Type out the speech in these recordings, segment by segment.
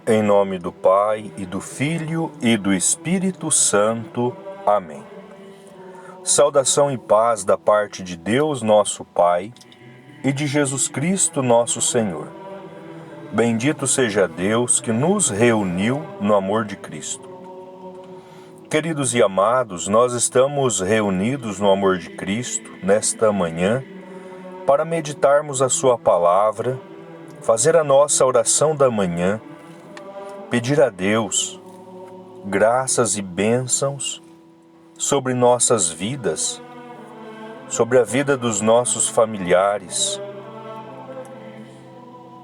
Em nome do Pai, e do Filho, e do Espírito Santo. Amém. Saudação e paz da parte de Deus, nosso Pai, e de Jesus Cristo, nosso Senhor. Bendito seja Deus que nos reuniu no amor de Cristo. Queridos e amados, nós estamos reunidos no amor de Cristo nesta manhã para meditarmos a Sua palavra, fazer a nossa oração da manhã, pedir a Deus graças e bênçãos sobre nossas vidas, sobre a vida dos nossos familiares.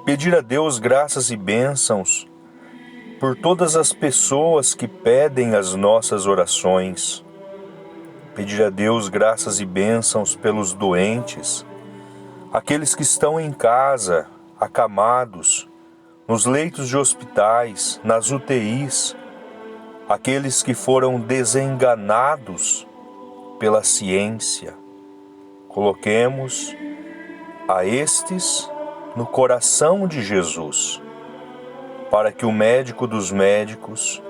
Pedir a Deus graças e bênçãos por todas as pessoas que pedem as nossas orações. Pedir a Deus graças e bênçãos pelos doentes, aqueles que estão em casa, acamados, nos leitos de hospitais, nas UTIs, aqueles que foram desenganados pela ciência. Coloquemos a estes no coração de Jesus, para que o médico dos médicos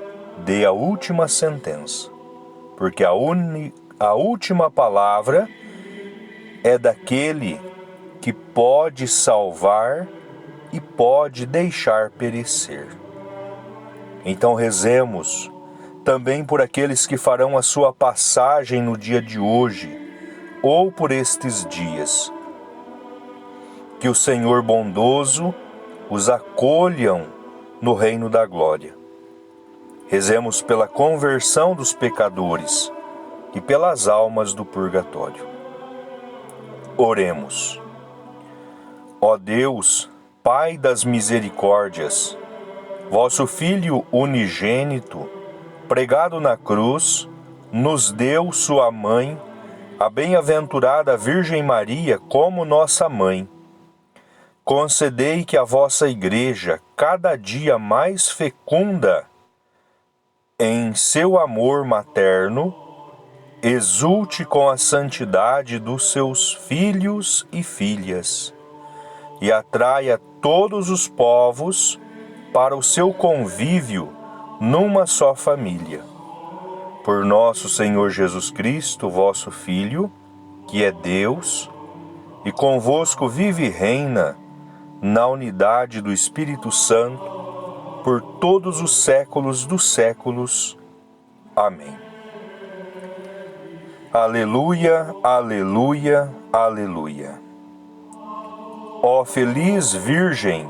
dê a última sentença, porque a última palavra é daquele que pode salvar e pode deixar perecer. Então rezemos também por aqueles que farão a sua passagem no dia de hoje ou por estes dias. Que o Senhor bondoso os acolham no reino da glória. Rezemos pela conversão dos pecadores e pelas almas do purgatório. Oremos. Ó Deus, Pai das misericórdias, vosso Filho unigênito, pregado na cruz, nos deu sua mãe, a bem-aventurada Virgem Maria, como nossa mãe. Concedei que a vossa Igreja, cada dia mais fecunda em seu amor materno, exulte com a santidade dos seus filhos e filhas e atraia todos os povos para o seu convívio numa só família. Por nosso Senhor Jesus Cristo, vosso Filho, que é Deus, e convosco vive e reina na unidade do Espírito Santo, por todos os séculos dos séculos. Amém. Aleluia, aleluia, aleluia. Ó feliz Virgem,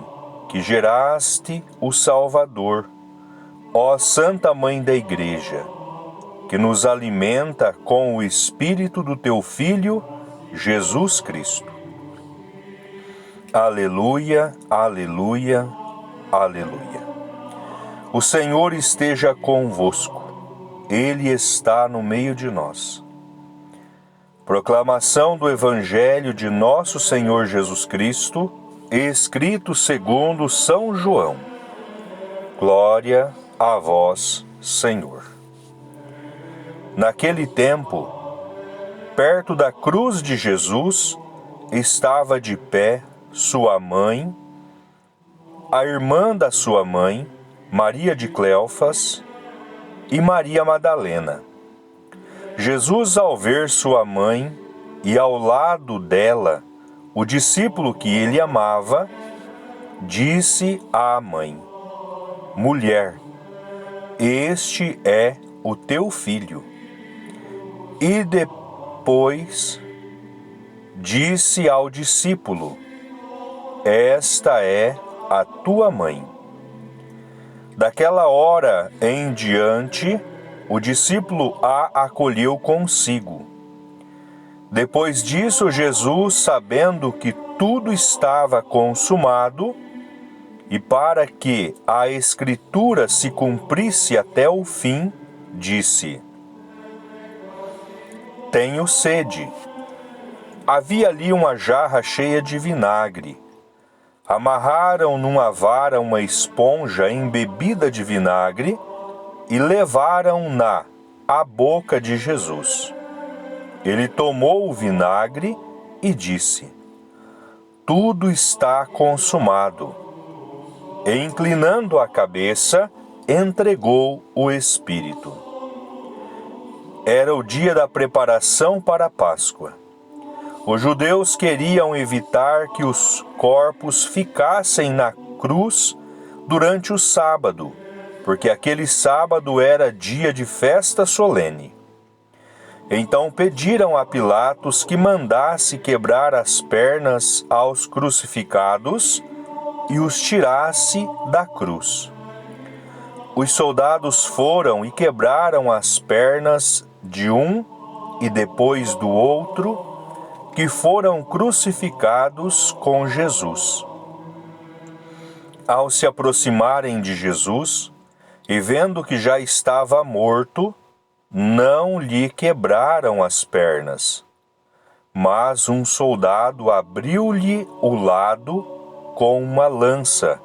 que geraste o Salvador, ó Santa Mãe da Igreja, que nos alimenta com o Espírito do teu Filho, Jesus Cristo. Aleluia, aleluia, aleluia. O Senhor esteja convosco, Ele está no meio de nós. Proclamação do Evangelho de nosso Senhor Jesus Cristo, escrito segundo São João. Glória a vós, Senhor. Naquele tempo, perto da cruz de Jesus, estava de pé sua mãe, a irmã da sua mãe, Maria de Cleofas, e Maria Madalena. Jesus, ao ver sua mãe e ao lado dela o discípulo que ele amava, disse à mãe: Mulher, este é o teu filho. E depois disse ao discípulo: Esta é a tua mãe. Daquela hora em diante, o discípulo a acolheu consigo. Depois disso, Jesus, sabendo que tudo estava consumado, e para que a Escritura se cumprisse até o fim, disse: Tenho sede. Havia ali uma jarra cheia de vinagre. Amarraram numa vara uma esponja embebida de vinagre e levaram-na à boca de Jesus. Ele tomou o vinagre e disse: Tudo está consumado. e, inclinando a cabeça, entregou o Espírito. Era o dia da preparação para a Páscoa. Os judeus queriam evitar que os corpos ficassem na cruz durante o sábado, porque aquele sábado era dia de festa solene. Então pediram a Pilatos que mandasse quebrar as pernas aos crucificados e os tirasse da cruz. Os soldados foram e quebraram as pernas de um e depois do outro, que foram crucificados com Jesus. Ao se aproximarem de Jesus, e vendo que já estava morto, não lhe quebraram as pernas. Mas um soldado abriu-lhe o lado com uma lança,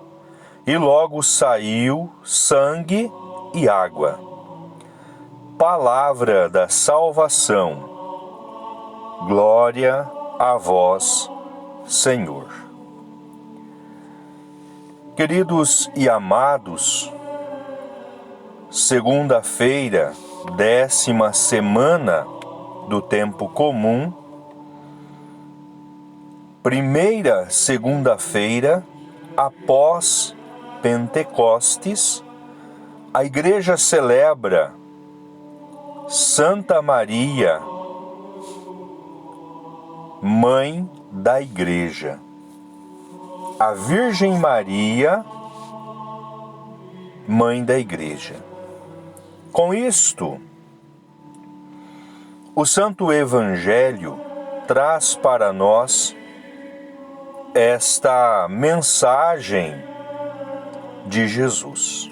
e logo saiu sangue e água. Palavra da salvação. Glória a vós, Senhor. Queridos e amados, segunda-feira, 10ª semana do tempo comum, primeira segunda-feira após Pentecostes, a Igreja celebra Santa Maria, Mãe da Igreja, a Virgem Maria, Mãe da Igreja. Com isto, o Santo Evangelho traz para nós esta mensagem de Jesus.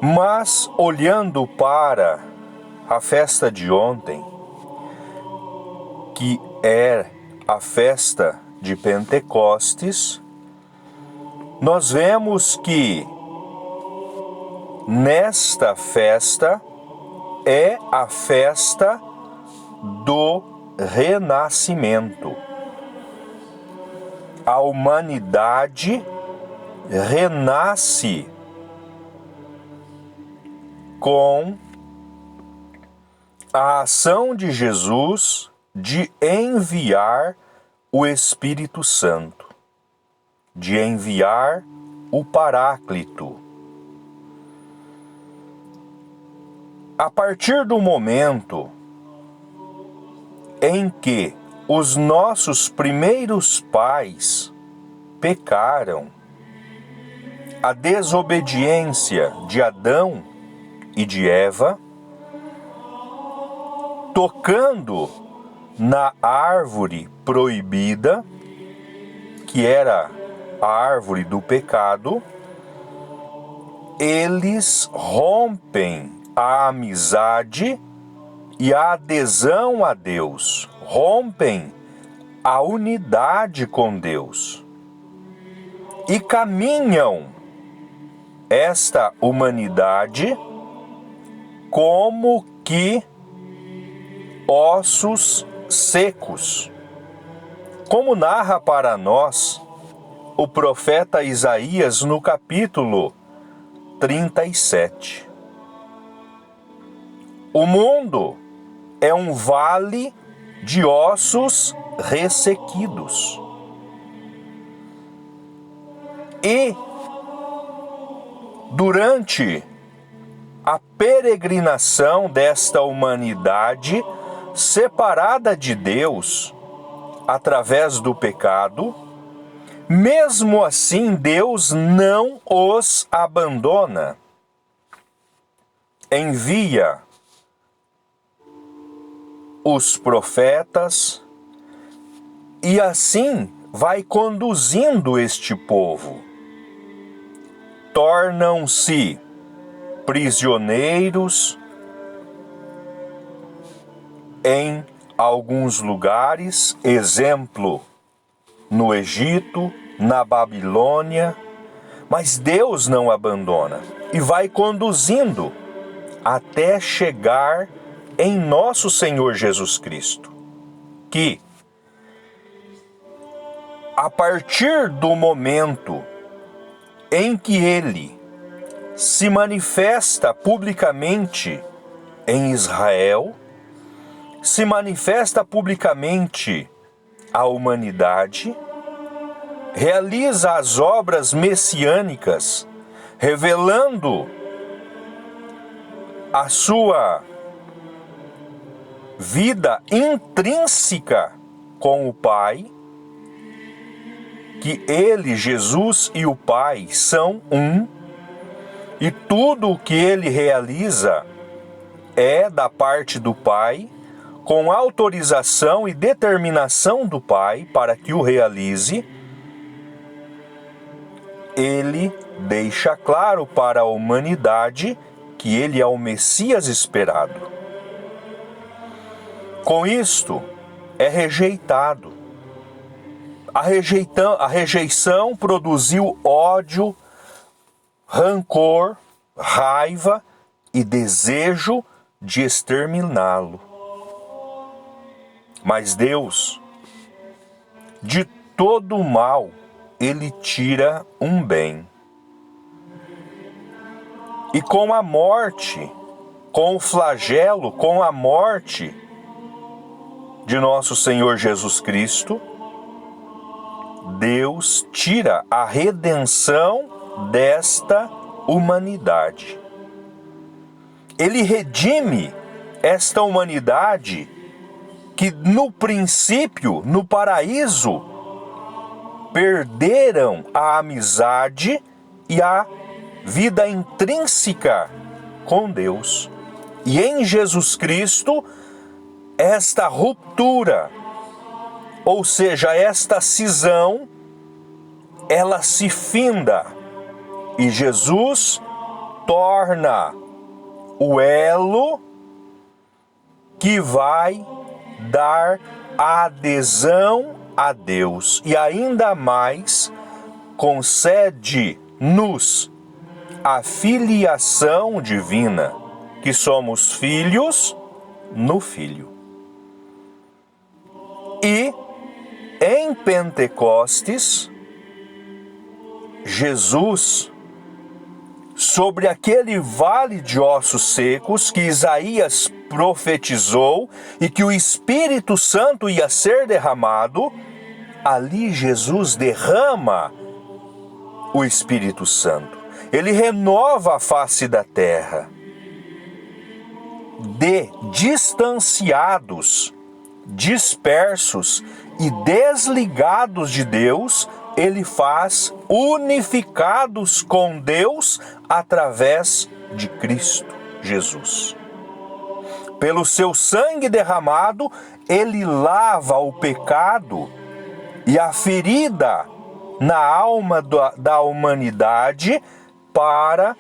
Mas, olhando para a festa de ontem, que é a festa de Pentecostes, nós vemos que nesta festa é a festa do renascimento. A humanidade renasce com a ação de Jesus de enviar o Espírito Santo, de enviar o Paráclito. A partir do momento em que os nossos primeiros pais pecaram, a desobediência de Adão e de Eva, tocando na árvore proibida, que era a árvore do pecado, eles rompem a amizade e a adesão a Deus, rompem a unidade com Deus e caminham esta humanidade como que ossos secos. Como narra para nós o profeta Isaías no capítulo 37. O mundo é um vale de ossos ressequidos. E durante a peregrinação desta humanidade separada de Deus através do pecado, mesmo assim Deus não os abandona. Envia os profetas e assim vai conduzindo este povo. Tornam-se prisioneiros em alguns lugares, exemplo, no Egito, na Babilônia, mas Deus não abandona e vai conduzindo até chegar em nosso Senhor Jesus Cristo, que a partir do momento em que ele se manifesta publicamente em Israel, se manifesta publicamente à humanidade, realiza as obras messiânicas, revelando a sua vida intrínseca com o Pai, que ele, Jesus e o Pai são um, e tudo o que ele realiza é da parte do Pai, com autorização e determinação do Pai para que o realize. Ele deixa claro para a humanidade que ele é o Messias esperado. Com isto, é rejeitado. A rejeição produziu ódio, rancor, raiva e desejo de exterminá-lo. Mas Deus, de todo o mal, ele tira um bem. E com a morte, com o flagelo, com a morte de nosso Senhor Jesus Cristo, Deus tira a redenção desta humanidade. Ele redime esta humanidade que no princípio, no paraíso, perderam a amizade e a vida intrínseca com Deus. E em Jesus Cristo, esta ruptura, ou seja, esta cisão, ela se finda. E Jesus torna o elo que vai dar adesão a Deus e ainda mais concede-nos a filiação divina, que somos filhos no Filho. E em Pentecostes, Jesus, sobre aquele vale de ossos secos que Isaías profetizou e que o Espírito Santo ia ser derramado, ali Jesus derrama o Espírito Santo. Ele renova a face da terra. De distanciados, dispersos e desligados de Deus, ele faz unificados com Deus através de Cristo Jesus. Pelo seu sangue derramado, ele lava o pecado e a ferida na alma da humanidade para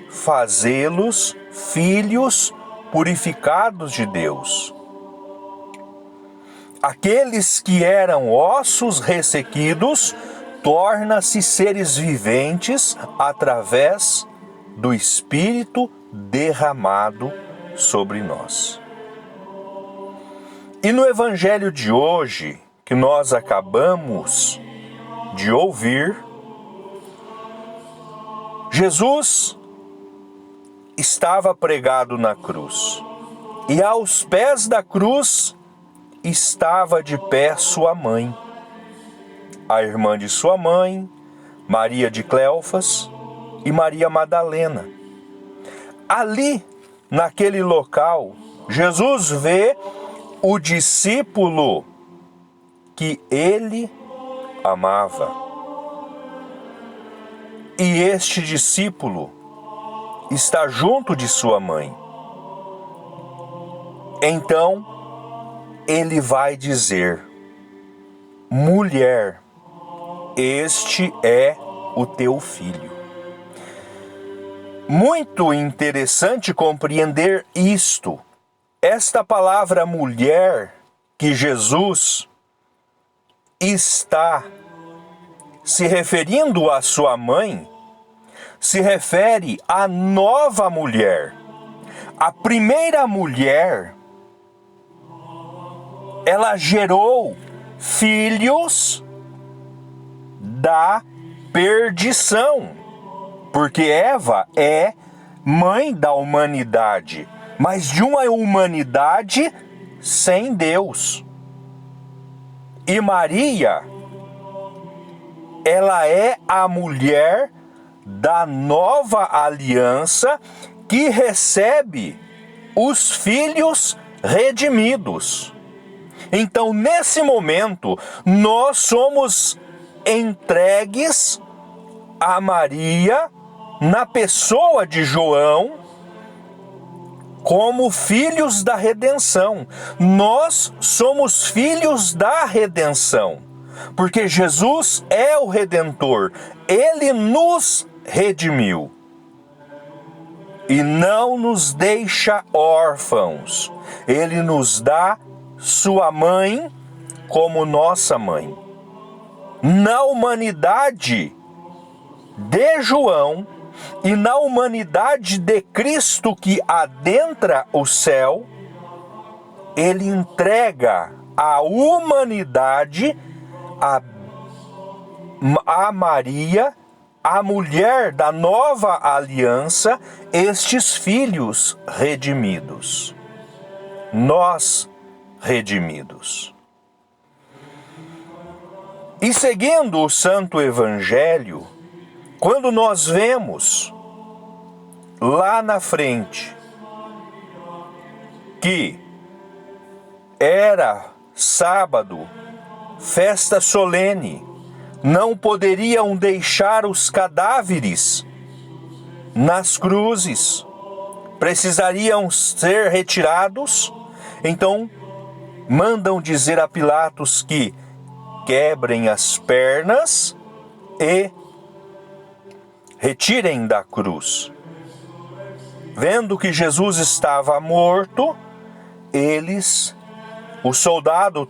fazê-los filhos purificados de Deus. Aqueles que eram ossos ressequidos tornam-se seres viventes através do Espírito derramado sobre nós. E no Evangelho de hoje, que nós acabamos de ouvir, Jesus estava pregado na cruz, e aos pés da cruz estava de pé sua mãe, a irmã de sua mãe, Maria de Cleofas e Maria Madalena. Ali, naquele local, Jesus vê o discípulo que ele amava. E este discípulo está junto de sua mãe. Então, ele vai dizer: mulher, este é o teu filho. Muito interessante compreender isto. Esta palavra mulher que Jesus está se referindo à sua mãe, se refere à nova mulher. A primeira mulher, ela gerou filhos da perdição. Porque Eva é mãe da humanidade, mas de uma humanidade sem Deus. E Maria, ela é a mulher da nova aliança que recebe os filhos redimidos. Então, nesse momento, nós somos entregues a Maria, na pessoa de João, como filhos da redenção. Nós somos filhos da redenção, porque Jesus é o Redentor. Ele nos redimiu e não nos deixa órfãos. Ele nos dá sua mãe como nossa mãe. Na humanidade de João e na humanidade de Cristo que adentra o céu, ele entrega a humanidade a Maria, a mulher da nova aliança, estes filhos redimidos. Nós redimidos. E seguindo o Santo Evangelho, quando nós vemos lá na frente que era sábado, festa solene, não poderiam deixar os cadáveres nas cruzes, precisariam ser retirados, então mandam dizer a Pilatos que quebrem as pernas e retirem da cruz. Vendo que Jesus estava morto, o soldado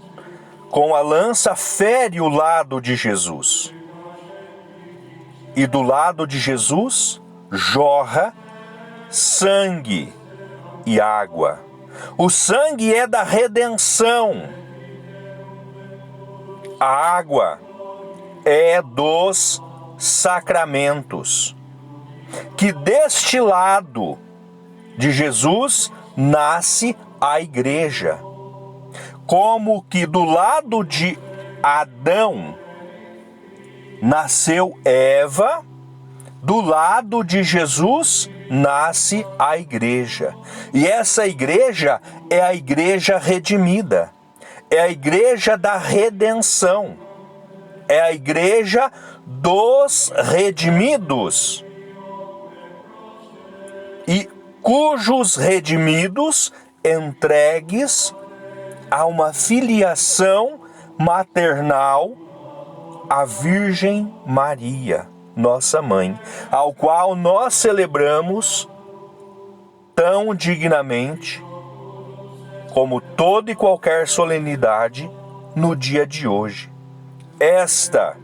com a lança fere o lado de Jesus. E do lado de Jesus jorra sangue e água. O sangue é da redenção. A água é dos sacramentos. Que deste lado de Jesus nasce a igreja. Como que do lado de Adão nasceu Eva, do lado de Jesus nasce a igreja. E essa igreja é a igreja redimida. É a igreja da redenção. É a igreja dos redimidos. E cujos redimidos entregues a uma filiação maternal à Virgem Maria, nossa mãe, ao qual nós celebramos tão dignamente como toda e qualquer solenidade no dia de hoje. Esta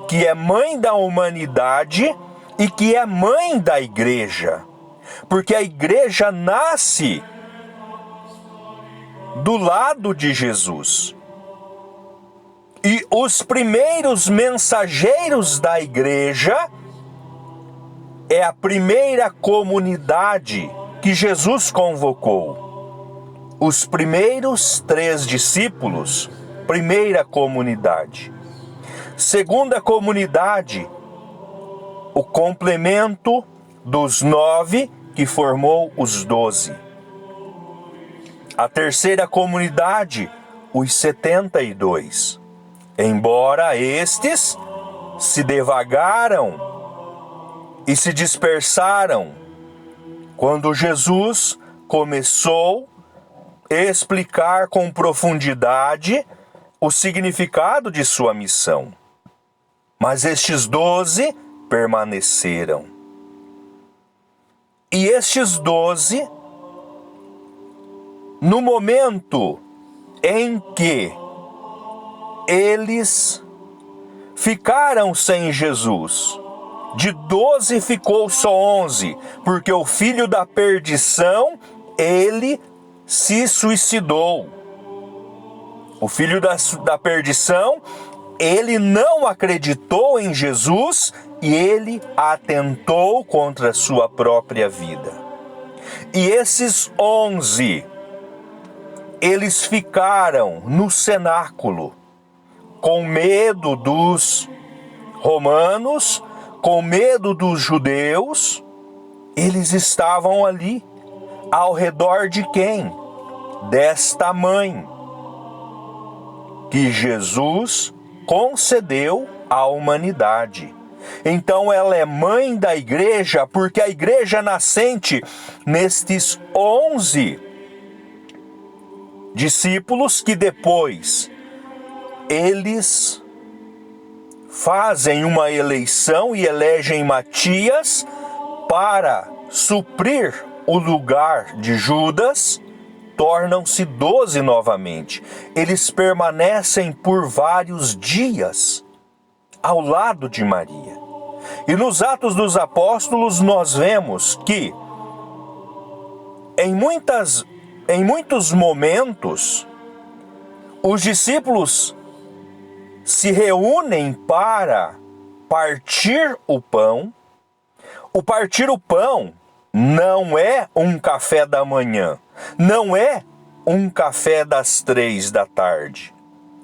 que é mãe da humanidade e que é mãe da igreja, porque a igreja nasce do lado de Jesus. E os primeiros mensageiros da igreja é a primeira comunidade que Jesus convocou. Os primeiros 3 discípulos, primeira comunidade. Segunda comunidade, o complemento dos 9 que formou os 12. A terceira comunidade, os 72. Embora estes se devagaram e se dispersaram quando Jesus começou a explicar com profundidade o significado de sua missão. Mas estes 12 permaneceram. E estes 12, no momento em que eles ficaram sem Jesus, de 12 ficou só 11, porque o filho da perdição, ele se suicidou. O filho da perdição ele não acreditou em Jesus e ele atentou contra a sua própria vida. E esses 11, eles ficaram no cenáculo, com medo dos romanos, com medo dos judeus. Eles estavam ali, ao redor de quem? Desta mãe, que Jesus concedeu à humanidade. Então ela é mãe da igreja, porque a igreja nascente, nestes 11 discípulos, que depois eles fazem uma eleição e elegem Matias para suprir o lugar de Judas, tornam-se 12 novamente. Eles permanecem por vários dias ao lado de Maria. E nos Atos dos Apóstolos nós vemos que em muitos momentos os discípulos se reúnem para partir o pão. O partir o pão não é um café da manhã, não é um café das 3 da tarde.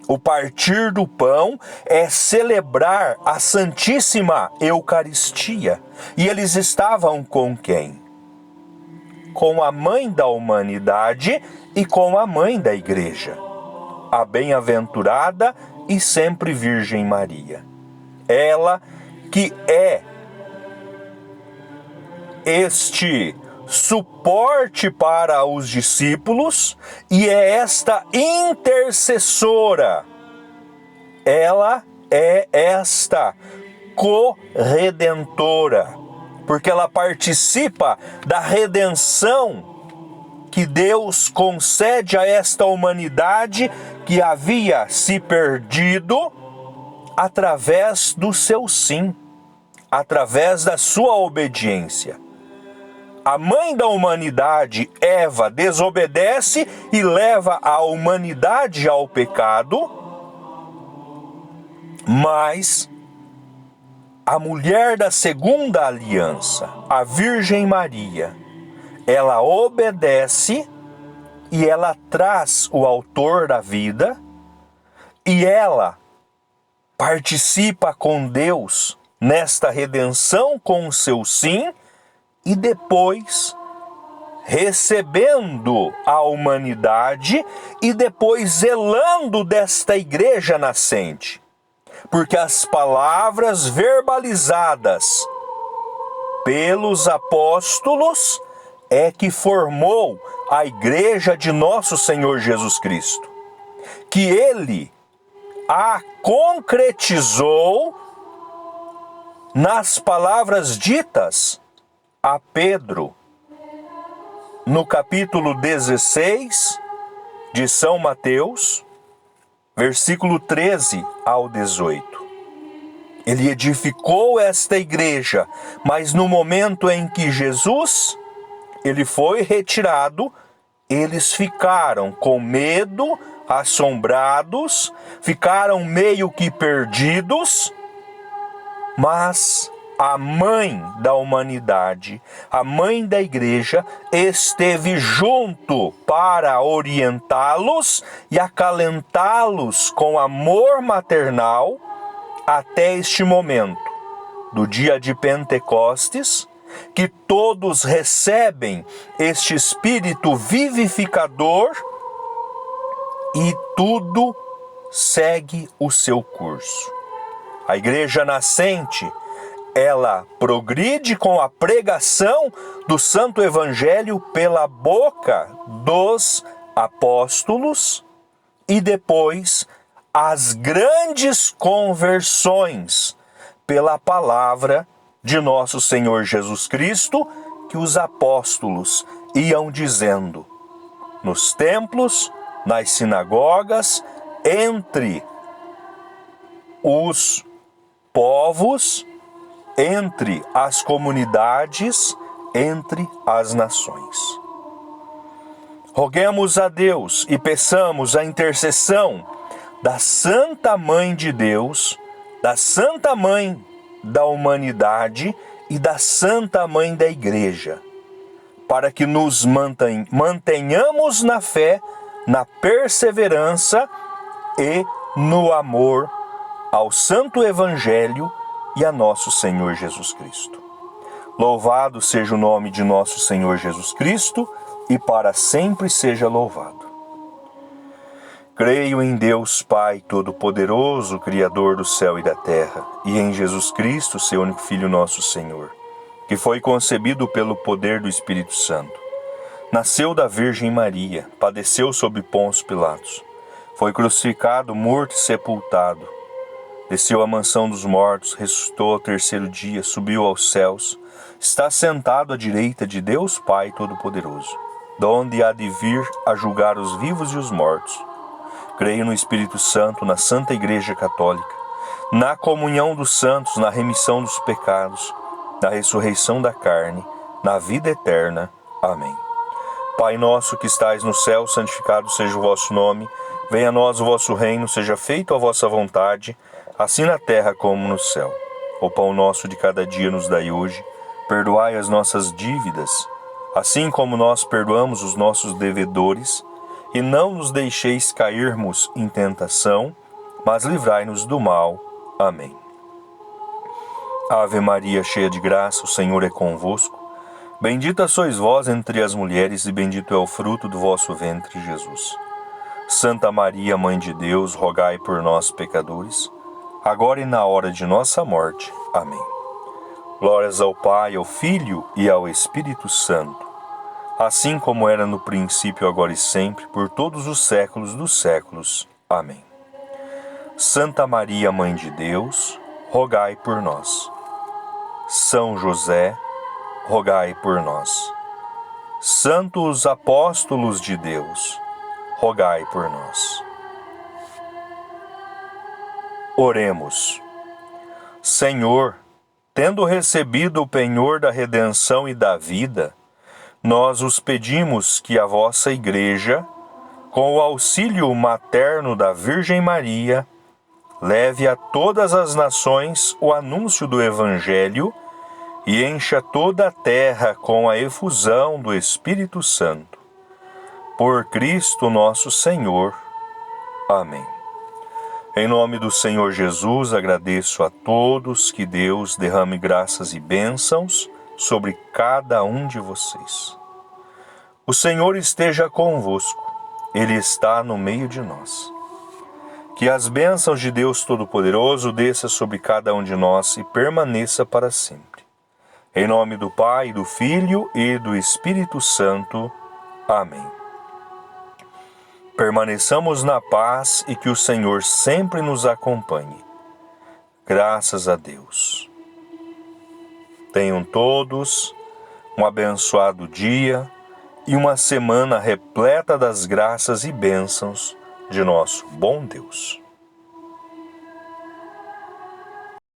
O partir do pão é celebrar a Santíssima Eucaristia. E eles estavam com quem? Com a mãe da humanidade e com a mãe da igreja, a bem-aventurada e sempre Virgem Maria. Ela que é este suporte para os discípulos e é esta intercessora. Ela é esta corredentora, porque ela participa da redenção que Deus concede a esta humanidade que havia se perdido através do seu sim, através da sua obediência. A mãe da humanidade, Eva, desobedece e leva a humanidade ao pecado, mas a mulher da segunda aliança, a Virgem Maria, ela obedece e ela traz o autor da vida e ela participa com Deus nesta redenção com o seu sim e depois recebendo a humanidade e depois zelando desta igreja nascente. Porque as palavras verbalizadas pelos apóstolos é que formou a igreja de nosso Senhor Jesus Cristo. Que ele a concretizou nas palavras ditas a Pedro, no capítulo 16 de São Mateus, versículo 13 ao 18. Ele edificou esta igreja, mas no momento em que Jesus ele foi retirado, eles ficaram com medo, assombrados, ficaram meio que perdidos, mas a mãe da humanidade, a mãe da igreja, esteve junto para orientá-los e acalentá-los com amor maternal até este momento, do dia de Pentecostes, que todos recebem este Espírito vivificador e tudo segue o seu curso. A igreja nascente, ela progride com a pregação do Santo Evangelho pela boca dos apóstolos e depois as grandes conversões pela palavra de nosso Senhor Jesus Cristo, que os apóstolos iam dizendo nos templos, nas sinagogas, entre os povos, entre as comunidades, entre as nações. Roguemos a Deus e peçamos a intercessão da Santa Mãe de Deus, da Santa Mãe da humanidade e da Santa Mãe da Igreja, para que nos mantenhamos na fé, na perseverança e no amor ao Santo Evangelho e a nosso Senhor Jesus Cristo. Louvado seja o nome de nosso Senhor Jesus Cristo e para sempre seja louvado. Creio em Deus Pai Todo-Poderoso, Criador do céu e da terra, e em Jesus Cristo, seu único Filho, nosso Senhor, que foi concebido pelo poder do Espírito Santo. Nasceu da Virgem Maria, padeceu sob Pôncio Pilatos, foi crucificado, morto e sepultado. Desceu à mansão dos mortos, ressuscitou ao terceiro dia, subiu aos céus, está sentado à direita de Deus Pai Todo-Poderoso, donde há de vir a julgar os vivos e os mortos. Creio no Espírito Santo, na Santa Igreja Católica, na comunhão dos santos, na remissão dos pecados, na ressurreição da carne, na vida eterna. Amém. Pai nosso que estais no céu, santificado seja o vosso nome. Venha a nós o vosso reino, seja feita a vossa vontade, assim na terra como no céu. O pão nosso de cada dia nos dai hoje. Perdoai as nossas dívidas, assim como nós perdoamos os nossos devedores. E não nos deixeis cairmos em tentação, mas livrai-nos do mal. Amém. Ave Maria, cheia de graça, o Senhor é convosco. Bendita sois vós entre as mulheres, e bendito é o fruto do vosso ventre, Jesus. Santa Maria, Mãe de Deus, rogai por nós, pecadores, agora e na hora de nossa morte. Amém. Glórias ao Pai, ao Filho e ao Espírito Santo, assim como era no princípio, agora e sempre, por todos os séculos dos séculos. Amém. Santa Maria, Mãe de Deus, rogai por nós. São José, rogai por nós. Santos apóstolos de Deus, rogai por nós. Oremos. Senhor, tendo recebido o penhor da redenção e da vida, nós os pedimos que a vossa Igreja, com o auxílio materno da Virgem Maria, leve a todas as nações o anúncio do Evangelho e encha toda a terra com a efusão do Espírito Santo. Por Cristo nosso Senhor. Amém. Em nome do Senhor Jesus, agradeço a todos que Deus derrame graças e bênçãos sobre cada um de vocês. O Senhor esteja convosco, Ele está no meio de nós. Que as bênçãos de Deus Todo-Poderoso desça sobre cada um de nós e permaneça para sempre. Em nome do Pai, do Filho e do Espírito Santo. Amém. Permaneçamos na paz e que o Senhor sempre nos acompanhe. Graças a Deus. Tenham todos um abençoado dia e uma semana repleta das graças e bênçãos de nosso bom Deus.